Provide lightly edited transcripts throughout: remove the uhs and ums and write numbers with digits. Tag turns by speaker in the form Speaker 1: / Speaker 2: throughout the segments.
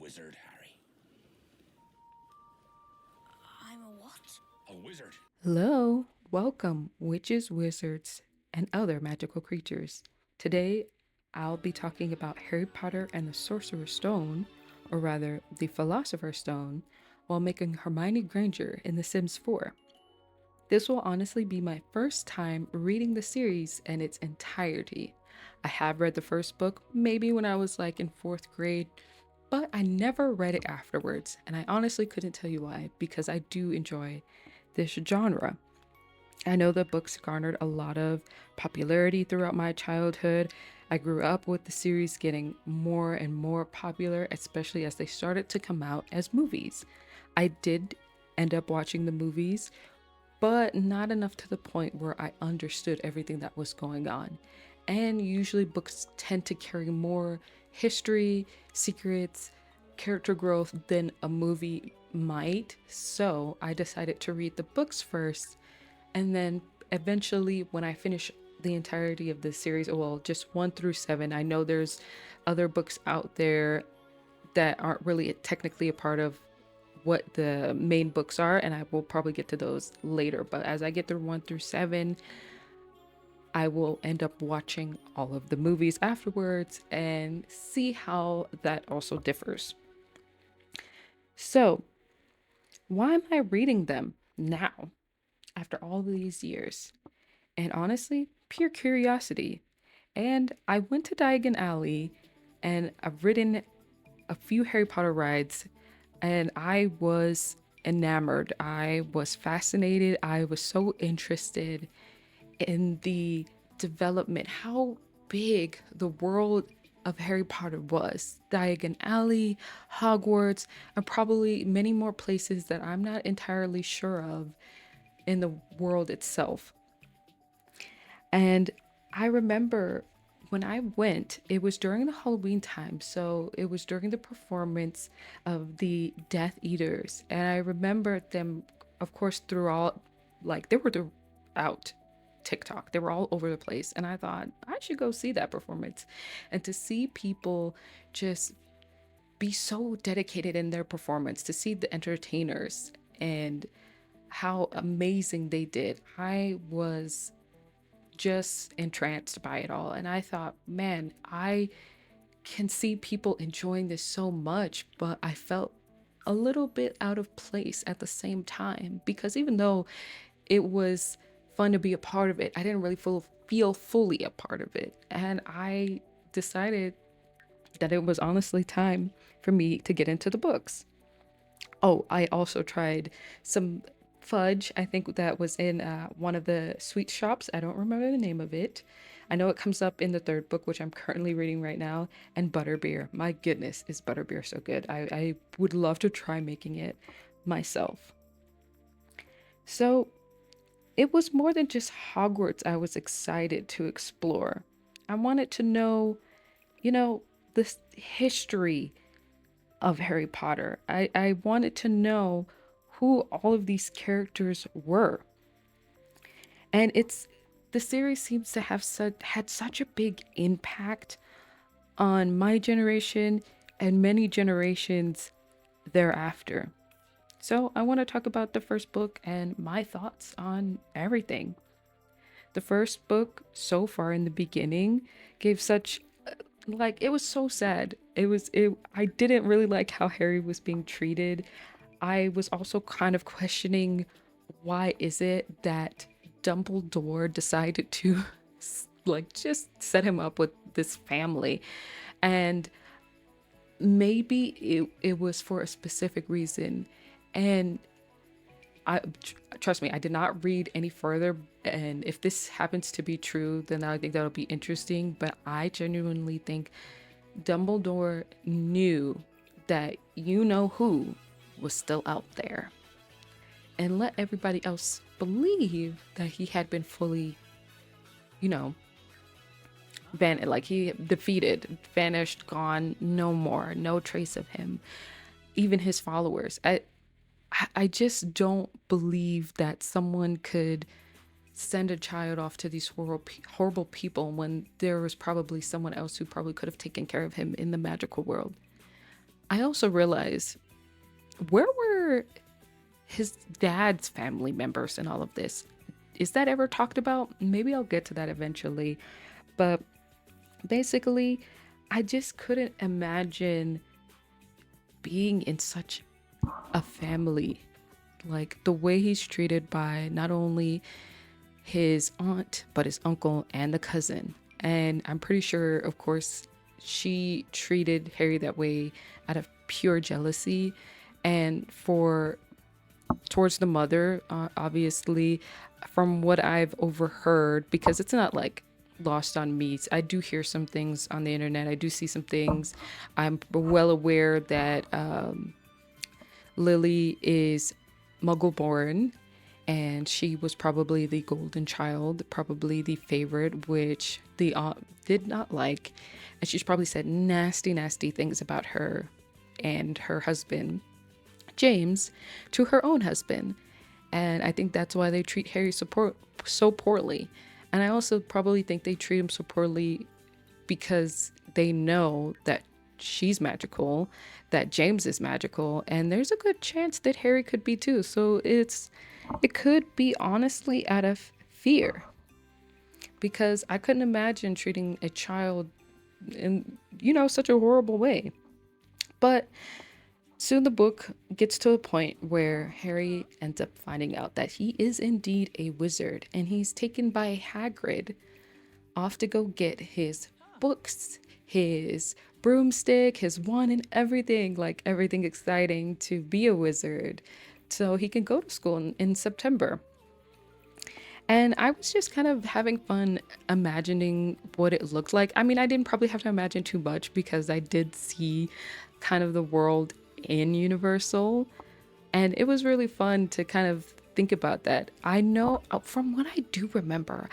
Speaker 1: wizard, Harry.
Speaker 2: I'm a what?
Speaker 1: A wizard.
Speaker 3: Hello, welcome, witches, wizards, and other magical creatures. Today, I'll be talking about Harry Potter and the Sorcerer's Stone, or rather, the Philosopher's Stone, while making Hermione Granger in The Sims 4. This will honestly be my first time reading the series in its entirety. I have read the first book maybe when I was like in fourth grade, but I never read it afterwards, and I honestly couldn't tell you why because I do enjoy this genre. I know the books garnered a lot of popularity throughout my childhood. I grew up with the series getting more and more popular, especially as they started to come out as movies. I did end up watching the movies, but not enough to the point where I understood everything that was going on. And usually, books tend to carry more history, secrets, character growth than a movie might. So I decided to read the books first, and then eventually, when I finish the entirety of the series, well, just 1 through 7, I know there's other books out there that aren't really technically a part of what the main books are, and I will probably get to those later. But as I get through 1 through 7, I will end up watching all of the movies afterwards and see how that also differs. So, why am I reading them now after all these years? And honestly, pure curiosity. And I went to Diagon Alley and I've ridden a few Harry Potter rides, and I was enamored. I was fascinated. I was so interested in the development, how big the world of Harry Potter was. Diagon Alley, Hogwarts, and probably many more places that I'm not entirely sure of in the world itself. And I remember when I went, it was during the Halloween time. So it was during the performance of the Death Eaters. And I remember them, of course, throughout, like, they were throughout TikTok. They were all over the place. And I thought, I should go see that performance. And to see people just be so dedicated in their performance, to see the entertainers and how amazing they did, I was just entranced by it all. And I thought, man, I can see people enjoying this so much, but I felt a little bit out of place at the same time because even though it was fun to be a part of it, I didn't really feel fully a part of it. And I decided that it was honestly time for me to get into the books. Oh, I also tried some fudge. I think that was in one of the sweet shops. I don't remember the name of it. I know it comes up in the third book, which I'm currently reading right now, and butterbeer. My goodness, is butterbeer so good. I would love to try making it myself. So it was more than just Hogwarts I was excited to explore. I wanted to know, the history of Harry Potter. I wanted to know who all of these characters were. And the series seems to have had such a big impact on my generation and many generations thereafter. So I want to talk about the first book and my thoughts on everything. The first book, so far in the beginning, gave such like it was so sad. It I didn't really like how Harry was being treated. I was also kind of questioning, why is it that Dumbledore decided to like just set him up with this family? And maybe it was for a specific reason. And trust me, I did not read any further. And if this happens to be true, then I think that'll be interesting. But I genuinely think Dumbledore knew that who was still out there and let everybody else believe that he had been fully, you know, like he defeated, vanished, gone, no more, no trace of him. Even his followers. I just don't believe that someone could send a child off to these horrible people when there was probably someone else who probably could have taken care of him in the magical world. I also realized, where were his dad's family members in all of this? Is that ever talked about? Maybe I'll get to that eventually. But basically, I just couldn't imagine being in such a family. Like the way he's treated by not only his aunt, but his uncle and the cousin. And I'm pretty sure, of course, she treated Harry that way out of pure jealousy. And for towards the mother, obviously, from what I've overheard, because it's not like lost on me. I do hear some things on the internet. I do see some things. I'm well aware that Lily is Muggle born, and she was probably the golden child, probably the favorite, which the aunt did not like. And she's probably said nasty, nasty things about her and her husband, James, to her own husband. And I think that's why they treat Harry so poorly. And I also probably think they treat him so poorly because they know that she's magical, that James is magical, and there's a good chance that Harry could be too. So it could be honestly out of fear, because I couldn't imagine treating a child in, such a horrible way. But soon the book gets to a point where Harry ends up finding out that he is indeed a wizard, and he's taken by Hagrid off to go get his books, his broomstick, his wand, and everything, like everything exciting to be a wizard, so he can go to school in September. And I was just kind of having fun imagining what it looked like. I mean, I didn't probably have to imagine too much because I did see kind of the world in Universal. And it was really fun to kind of think about that. I know from what I do remember,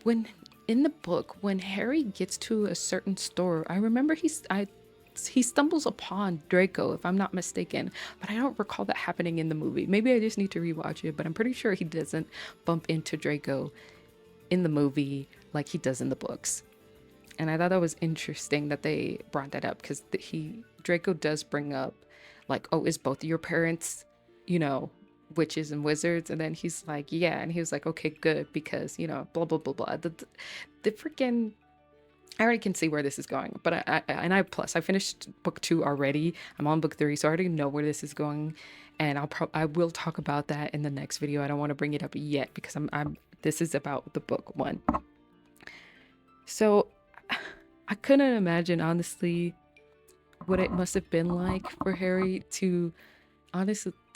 Speaker 3: when in the book, when Harry gets to a certain store, I remember he stumbles upon Draco, if I'm not mistaken, but I don't recall that happening in the movie. Maybe I just need to rewatch it, but I'm pretty sure he doesn't bump into Draco in the movie like he does in the books. And I thought that was interesting that they brought that up, because Draco does bring up, like, oh, is both of your parents, witches and wizards? And then he's like, yeah. And he was like, okay, good, because, blah, blah, blah, blah. The freaking, I already can see where this is going, but I finished book 2 already. I'm on book 3, so I already know where this is going. And I will talk about that in the next video. I don't want to bring it up yet because this is about the book 1. So I couldn't imagine, honestly, what it must have been like for Harry to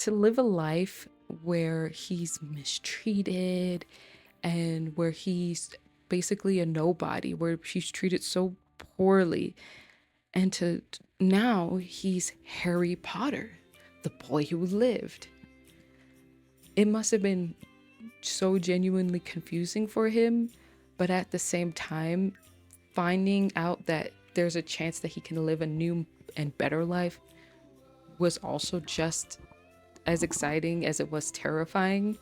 Speaker 3: live a life where he's mistreated and where he's basically a nobody, where he's treated so poorly, and to now he's Harry Potter, the boy who lived. It must have been so genuinely confusing for him, but at the same time, finding out that there's a chance that he can live a new and better life was also just as exciting as it was terrifying.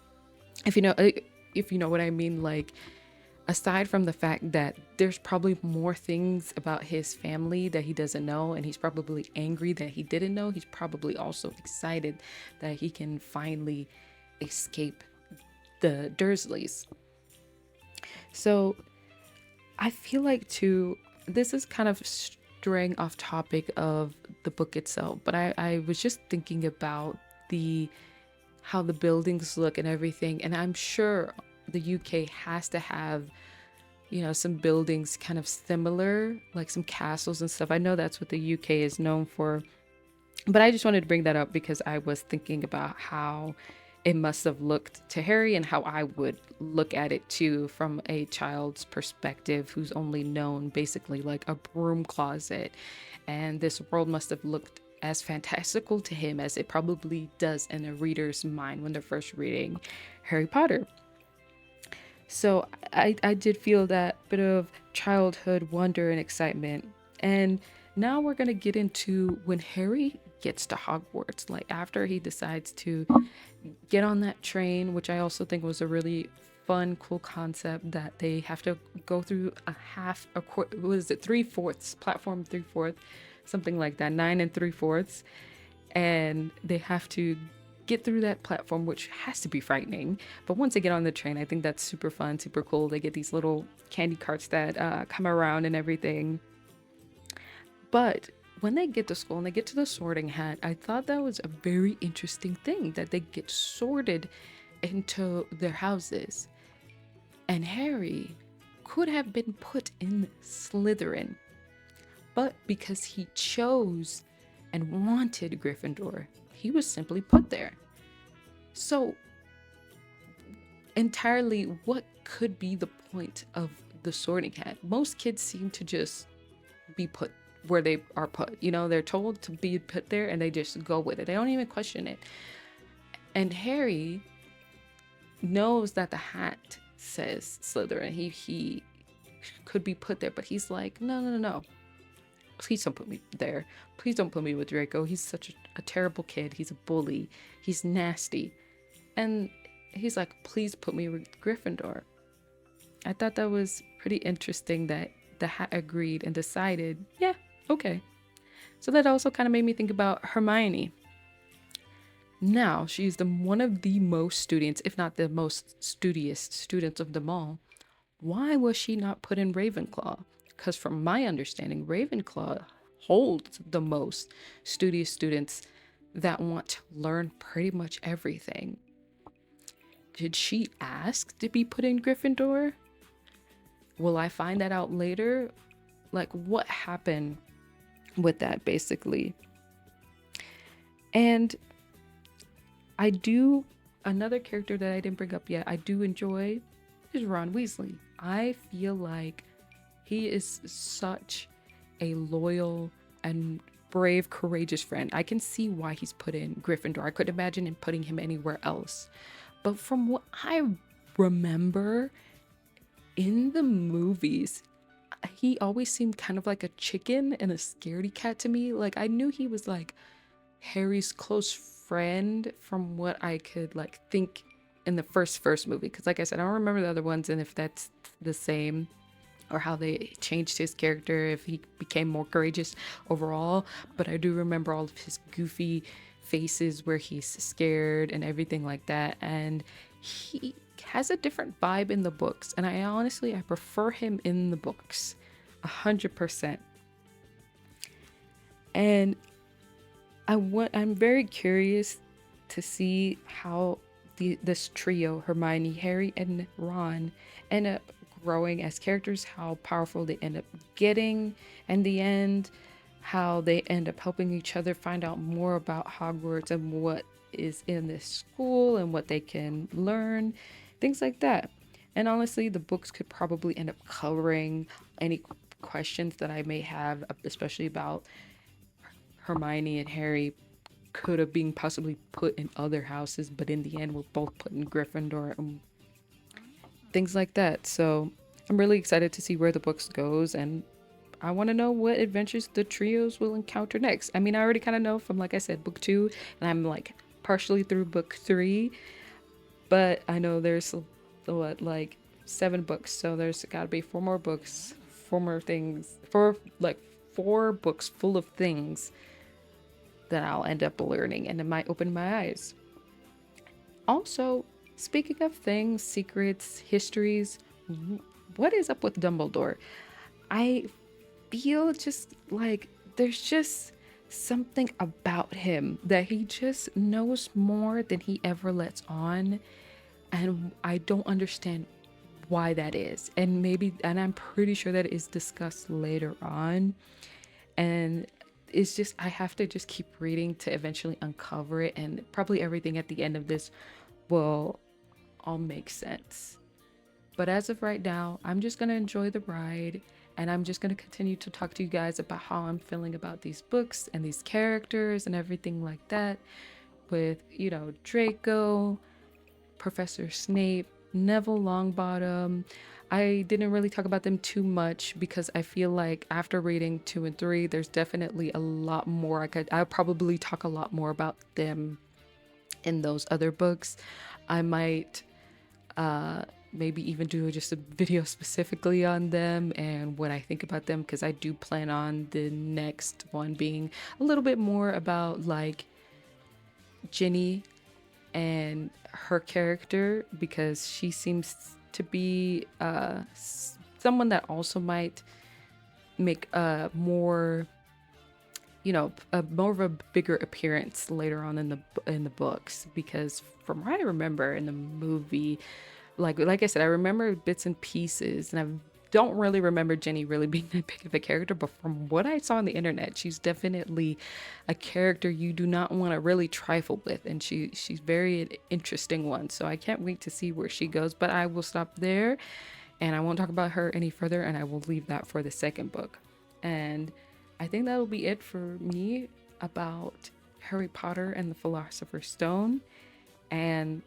Speaker 3: If you know what I mean. Like, aside from the fact that there's probably more things about his family that he doesn't know, and he's probably angry that he didn't know, he's probably also excited that he can finally escape the Dursleys. So I feel like, too, this is kind of straying off topic of the book itself, but I was just thinking about how the buildings look and everything, and I'm sure the UK has to have, some buildings kind of similar, like some castles and stuff. I know that's what the UK is known for, but I just wanted to bring that up because I was thinking about how it must have looked to Harry and how I would look at it too, from a child's perspective who's only known basically like a broom closet. And this world must have looked as fantastical to him as it probably does in a reader's mind when they're first reading Harry Potter. So I did feel that bit of childhood wonder and excitement. And now we're going to get into when Harry gets to Hogwarts, like after he decides to get on that train, which I also think was a really fun, cool concept, that they have to go through 3/4, platform 3/4, something like that, 9 3/4, and they have to get through that platform, which has to be frightening. But once they get on the train, I think that's super fun, super cool. They get these little candy carts that come around and everything. But when they get to school and they get to the sorting hat, I thought that was a very interesting thing that they get sorted into their houses. And Harry could have been put in Slytherin, but because he chose and wanted Gryffindor, he was simply put there. So, entirely, what could be the point of the sorting hat? Most kids seem to just be put where they are put. You know, they're told to be put there and they just go with it. They don't even question it. And Harry knows that the hat says Slytherin. He could be put there, but he's like, no. Please don't put me there. Please don't put me with Draco. He's such a terrible kid. He's a bully. He's nasty. And he's like, please put me with Gryffindor. I thought that was pretty interesting that the hat agreed and decided, yeah, okay. So that also kind of made me think about Hermione. Now, she's one of the most students, if not the most studious students of them all. Why was she not put in Ravenclaw? Because from my understanding, Ravenclaw holds the most studious students that want to learn pretty much everything. Did she ask to be put in Gryffindor? Will I find that out later? Like, what happened with that, basically? And another character that I didn't bring up yet, I do enjoy, is Ron Weasley. I feel like he is such a loyal and brave, courageous friend. I can see why he's put in Gryffindor. I couldn't imagine him putting him anywhere else. But from what I remember in the movies, he always seemed kind of like a chicken and a scaredy cat to me. Like, I knew he was like Harry's close friend from what I could like think in the first movie. Because like I said, I don't remember the other ones and if that's the same, or how they changed his character, if he became more courageous overall. But I do remember all of his goofy faces where he's scared and everything like that. And he has a different vibe in the books. And I prefer him in the books 100%. And I'm very curious to see how this trio, Hermione, Harry, and Ron, end up growing as characters, how powerful they end up getting in the end, how they end up helping each other find out more about Hogwarts and what is in this school and what they can learn, things like that. And honestly, the books could probably end up covering any questions that I may have, especially about Hermione and Harry could have been possibly put in other houses, but in the end were both put in Gryffindor and things like that. So I'm really excited to see where the books goes, and I want to know what adventures the trios will encounter next. I mean, I already kind of know from, like I said, book 2, and I'm like partially through book 3, but I know there's like 7 books, so there's got to be 4 more books, 4 more things, 4 books full of things that I'll end up learning, and it might open my eyes. Also, speaking of things, secrets, histories, what is up with Dumbledore? I feel just like there's just something about him that he just knows more than he ever lets on, and I don't understand why that is. And I'm pretty sure that is discussed later on, and it's just, I have to just keep reading to eventually uncover it, and probably everything at the end of this will all make sense. But as of right now, I'm just going to enjoy the ride, and I'm just going to continue to talk to you guys about how I'm feeling about these books and these characters and everything like that, with, Draco, Professor Snape, Neville Longbottom. I didn't really talk about them too much because I feel like after reading 2 and 3, there's definitely a lot more. I'll probably talk a lot more about them in those other books. I might maybe even do just a video specifically on them and what I think about them, because I do plan on the next one being a little bit more about like Ginny and her character, because she seems to be someone that also might make a more, you know, a more of a bigger appearance later on in the books, because from what I remember in the movie, like I said, I remember bits and pieces, and I don't really remember Jenny really being that big of a character. But from what I saw on the internet, she's definitely a character you do not want to really trifle with, and she's very an interesting one. So I can't wait to see where she goes. But I will stop there, and I won't talk about her any further, and I will leave that for the second book. And I think that'll be it for me about Harry Potter and the Philosopher's Stone. And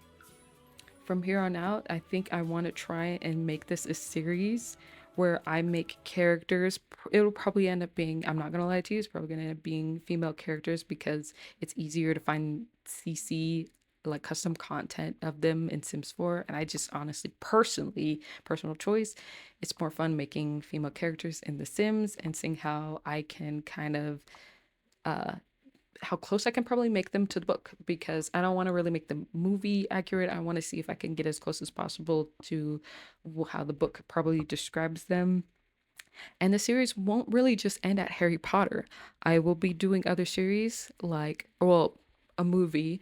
Speaker 3: from here on out, I think I want to try and make this a series where I make characters. It'll probably end up being, I'm not going to lie to you, it's probably going to end up being female characters, because it's easier to find CC, like custom content of them in Sims 4. And I just honestly, personally, personal choice, it's more fun making female characters in The Sims and seeing how I can kind of uh how close I can probably make them to the book, because I don't want to really make the movie accurate. I want to see if I can get as close as possible to how the book probably describes them. And the series won't really just end at Harry Potter. I will be doing other series like, well, a movie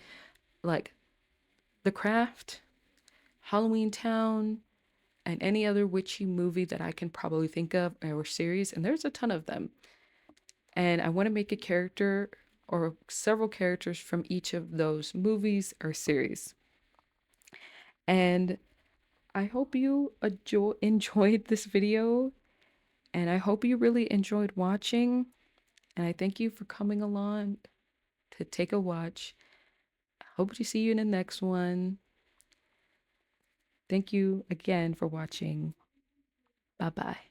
Speaker 3: like The Craft, Halloween Town, and any other witchy movie that I can probably think of, or series. And there's a ton of them. And I want to make a character or several characters from each of those movies or series. And I hope you enjoyed this video, and I hope you really enjoyed watching. And I thank you for coming along to take a watch. I hope to see you in the next one. Thank you again for watching. Bye bye.